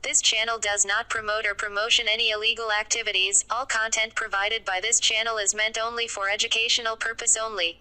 This channel does not promote or promotion any illegal activities. All content provided by this channel is meant only for educational purpose only.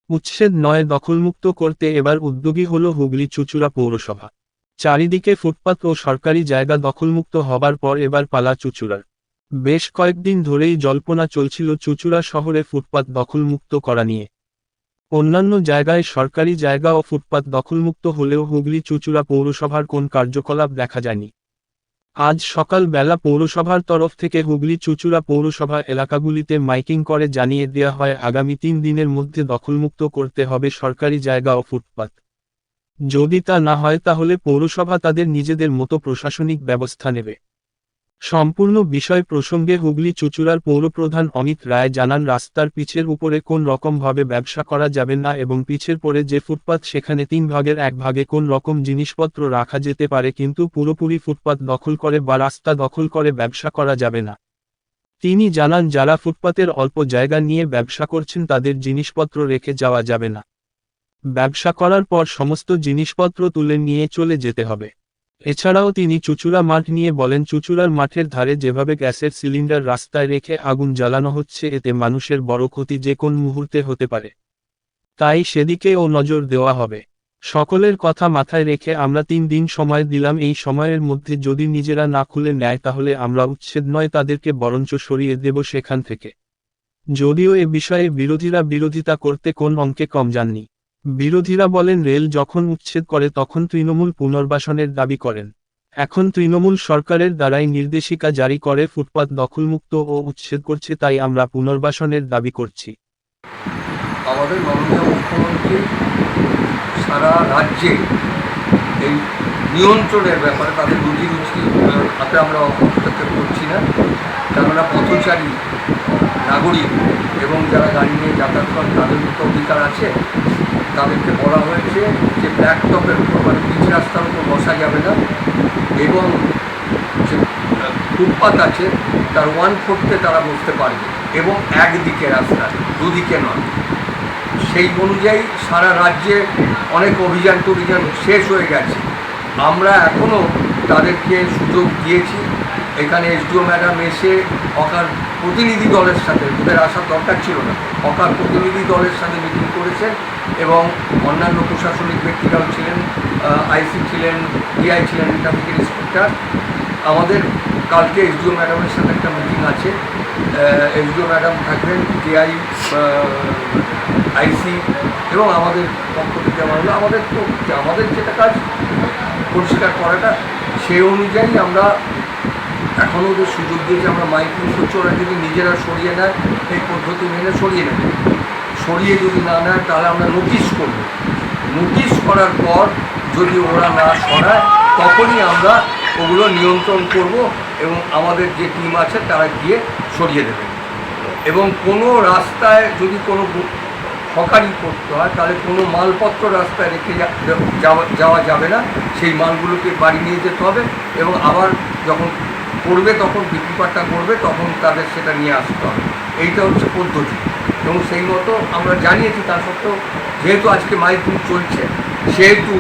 উচ্ছেদ নয় দখলমুক্ত করতে এবার উদ্যোগী হল হুগলি চুঁচুড়া পৌরসভা। চারিদিকে ফুটপাত ও সরকারি জায়গা দখলমুক্ত হবার পর এবার পালা চুঁচুড়ার। বেশ কয়েকদিন ধরেই জল্পনা চলছিল চুঁচুড়া শহরে ফুটপাত দখলমুক্ত করা নিয়ে। অন্যান্য জায়গায় সরকারি জায়গা ও ফুটপাত দখলমুক্ত হলেও হুগলি চুঁচুড়া পৌরসভার কোন কার্যকলাপ দেখা যায়নি। আজ সকাল বেলা পৌরসভার তরফ থেকে হুগলি চুঁচুড়া পৌরসভা এলাকাগুলিতে মাইকিং করে জানিয়ে দেওয়া হয় আগামী 3 দিনের মধ্যে দখলমুক্ত করতে হবে সরকারি জায়গা ও ফুটপাত। যদি তা না হয় তাহলে পৌরসভা তাদের নিজেদের মতো প্রশাসনিক ব্যবস্থা নেবে। সম্পূর্ণ বিষয় প্রসঙ্গে হুগলি চুঁচুড়ার পৌরপ্রধান অমিত রায় জানান, রাস্তার পিচের উপরে কোন রকমভাবে ব্যবসা করা যাবে না এবং পিচের পরে যে ফুটপাত সেখানে 3 ভাগের 1 ভাগে কোন রকম জিনিসপত্র রাখা যেতে পারে, কিন্তু পুরোপুরি ফুটপাত দখল করে বা রাস্তা দখল করে ব্যবসা করা যাবে না। তিনি জানান, যারা ফুটপাতের অল্প জায়গা নিয়ে ব্যবসা করছেন তাদের জিনিসপত্র রেখে যাওয়া যাবে না। ব্যবসা করার পর সমস্ত জিনিসপত্র তুলে নিয়ে চলে যেতে হবে। এছাড়াও তিনি চুঁচুড়া মাঠ নিয়ে বলেন, চুঁচুড়ার মাঠের ধারে যেভাবে গ্যাসের সিলিন্ডার রাস্তায় রেখে আগুন জ্বালানো হচ্ছে, এতে মানুষের বড় ক্ষতি যে কোন মুহূর্তে হতে পারে। তাই সেদিকেও নজর দেওয়া হবে। সকলের কথা মাথায় রেখে আমরা 3 দিন সময় দিলাম। এই সময়ের মধ্যে যদি নিজেরা না খুলে নেয় তাহলে আমরা উচ্ছেদ নয় তাদেরকে বরঞ্চ সরিয়ে দেব সেখান থেকে। যদিও এ বিষয়ে বিরোধীরা বিরোধিতা করতে কোন অঙ্কে কম যাননি। বিরোধীরা বলেন, রেল যখন উচ্ছেদ করে তখন তৃণমূল পুনর্বাসনের দাবি করেন। এখন তৃণমূল সরকারের দ্বারাই নির্দেশিকা জারি করে ফুটপাত দখলমুক্ত ও উচ্ছেদ করছে, তাই আমরা পুনর্বাসনের দাবি করছি। আমাদের মাননীয় মুখ্যমন্ত্রী সারা রাজ্যে এই নিয়ন্ত্রণের ব্যাপারে তাদের রুজি হাতে আমরা হস্তক্ষেপ করছি না, কেননা পথচারী নাগরিক এবং যারা গাড়ি নিয়ে যাতায়াত করেন তাদের তো অধিকার আছে। তাদেরকে বলা হয়েছে যে ব্ল্যাক টপের উপর মানে পিচ রাস্তার উপর বসা যাবে না এবং যে ফুটপাত আছে তার 1/4 তারা বসতে পারবে এবং একদিকে রাস্তা, দুদিকে নয়। সেই অনুযায়ী সারা রাজ্যে অনেক অভিযান শেষ হয়ে গেছে। আমরা এখনও তাদেরকে সুযোগ দিয়েছি। এখানে এসডিও ম্যাডাম এসে হকার প্রতিনিধি দলের সাথে, ওদের আসার দরকার ছিল না, হকার প্রতিনিধি দলের সাথে মিটিং করেছেন এবং অন্যান্য প্রশাসনিক ব্যক্তিরাও ছিলেন, আইসি ছিলেন, ডিআই ছিলেন, ট্রাফিক ইন্সপেক্টর। আমাদের কালকে এসডিও ম্যাডামের সাথে একটা মিটিং আছে। এসডিও ম্যাডাম থাকবেন, ডিআই, আইসি এবং আমাদের পক্ষ থেকে আমাদের যেটা কাজ পরিষ্কার করাটা, সেই অনুযায়ী আমরা এখনও ওদের সুযোগ দিয়েছি। আমরা মাইকিং করছি, ওরা যদি নিজেরা সরিয়ে নেয় এই পদ্ধতি মেনে সরিয়ে নেবে। সরিয়ে যদি না নেয় তাহলে আমরা নোটিশ করব। নোটিশ করার পর যদি ওরা না সরায় তখনই আমরা ওগুলো নিয়ন্ত্রণ করব এবং আমাদের যে টিম আছে তারা গিয়ে সরিয়ে দেবে। এবং কোনো রাস্তায় যদি কোনো হকারি করতে হয় তাহলে কোনো মালপত্র রাস্তায় রেখে যাওয়া যাবে না। সেই মালগুলোকে বাড়ি নিয়ে যেতে হবে এবং আবার যখন করবে তখন বিক্রিপাট্টা করবে তখন তাদের সেটা নিয়ে আসতে হবে। এইটা হচ্ছে পদ্ধতি এবং সেই মতো আমরা জানিয়েছি। তা সত্ত্বেও যেহেতু আজকে মাইকিং চলছে সেহেতু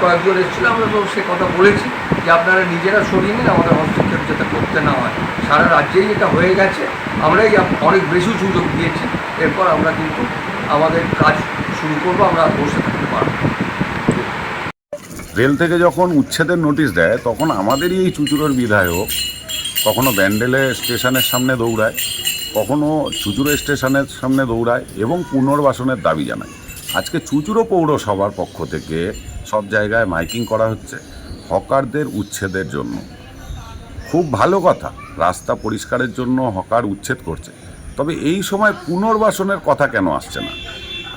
কয়েকজন এসেছিল, আমরা তো সে কথা বলেছি যে আপনারা নিজেরা সরিয়ে নিন, আমাদের হস্তক্ষেপ যাতে করতে না হয়। সারা রাজ্যেই এটা হয়ে গেছে, আমরাই অনেক বেশি সুযোগ দিয়েছি। এরপর আমরা কিন্তু আমাদের কাজ শুরু করবো, আমরা বসে থাকতে পারবো। রেল থেকে যখন উচ্ছেদের নোটিশ দেয় তখন আমাদেরই এই চুঁচুড়োর বিধায়ক কখনো ব্যান্ডেলে স্টেশনের সামনে দৌড়ায়, কখনো চুঁচুড়ো স্টেশনের সামনে দৌড়ায় এবং পুনর্বাসনের দাবি জানায়। আজকে চুঁচুড়ো পৌরসভার পক্ষ থেকে সব জায়গায় মাইকিং করা হচ্ছে হকারদের উচ্ছেদের জন্য। খুব ভালো কথা, রাস্তা পরিষ্কারের জন্য হকার উচ্ছেদ করছে, তবে এই সময় পুনর্বাসনের কথা কেন আসছে না?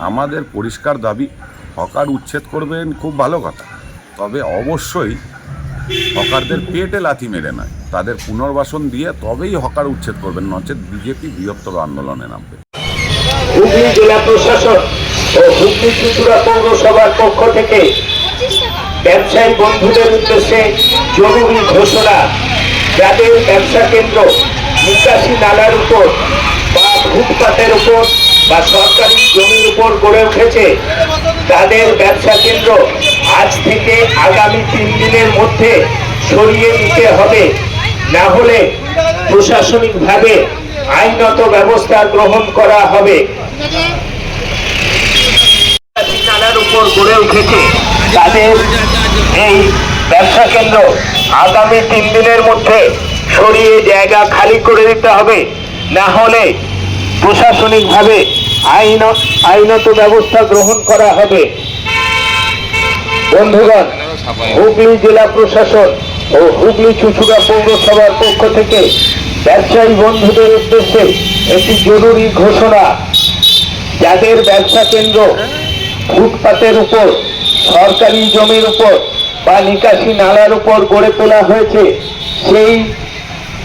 আমাদের পরিষ্কার দাবি, হকার উচ্ছেদ করবেন, খুব ভালো কথা, তবে অবশ্যই হকারদের পেটে লাথি মেরে নয়, তাদের পুনর্বাসন দিয়ে তবেই হকার উচ্ছেদ করবেন, নচেত বিজেপি বৃহত্তর আন্দোলনে নামবে। হুগলি জেলা প্রশাসন ও হুগলি চুঁচুড়া পৌরসভার পক্ষ থেকে ব্যবসায়ী বন্ধুদের উদ্দেশ্যে জরুরি ঘোষণা। যাদের ব্যবসা কেন্দ্র নিকাশি নালার উপর বা ফুটপাতের উপর বা সরকারি জমির উপর গড়ে উঠেছে, তাদের ব্যবসা কেন্দ্র আজ থেকে আগামী 3 দিনের মধ্যে সরিয়ে নিতে হবে, না হলে প্রশাসনিকভাবে আইনত ব্যবস্থা গ্রহণ করা হবে। নালার উপর গড়ে উঠেছে, তাদের এই ব্যবসা কেন্দ্র আগামী 3 দিনের মধ্যে সরিয়ে জায়গা খালি করে দিতে হবে, না হলে প্রশাসনিকভাবে আইনত ব্যবস্থা গ্রহণ করা হবে। বন্ধুগণ, হুগলি জেলা প্রশাসন ও হুগলি চুঁচুড়া পৌরসভার পক্ষ থেকে ব্যবসায়ী বন্ধুদের উদ্দেশ্যে একটি জরুরি ঘোষণা। যাদের ব্যবসা কেন্দ্র ফুটপাতের উপর, সরকারি জমির উপর বা নিকাশি নালার উপর গড়ে তোলা হয়েছে, সেই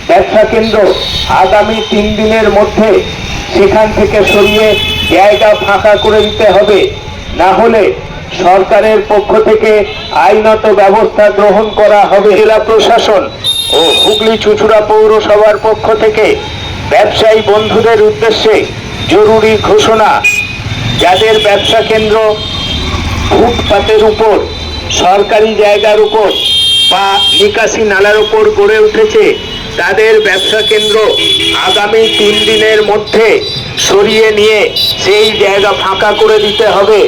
ব্যবসা কেন্দ্র আগামী 3 দিনের মধ্যে সেখান থেকে সরিয়ে জায়গা ফাঁকা করে দিতে হবে, না হলে সরকারের পক্ষ থেকে আইনত ব্যবস্থা গ্রহণ করা হবে। জেলা প্রশাসন ও হুগলি চুঁচুড়া পৌরসভার পক্ষ থেকে ব্যবসায়ী বন্ধুদের উদ্দেশ্যে জরুরি ঘোষণা। যাদের ব্যবসা কেন্দ্র ফুটপাতের উপর, সরকারি জায়গার উপর বা নিকাশি নালার উপর গড়ে উঠেছে, তাদের ব্যবসা কেন্দ্র আগামী 3 দিনের মধ্যে সরিয়ে নিয়ে সেই জায়গা ফাঁকা করে দিতে হবে।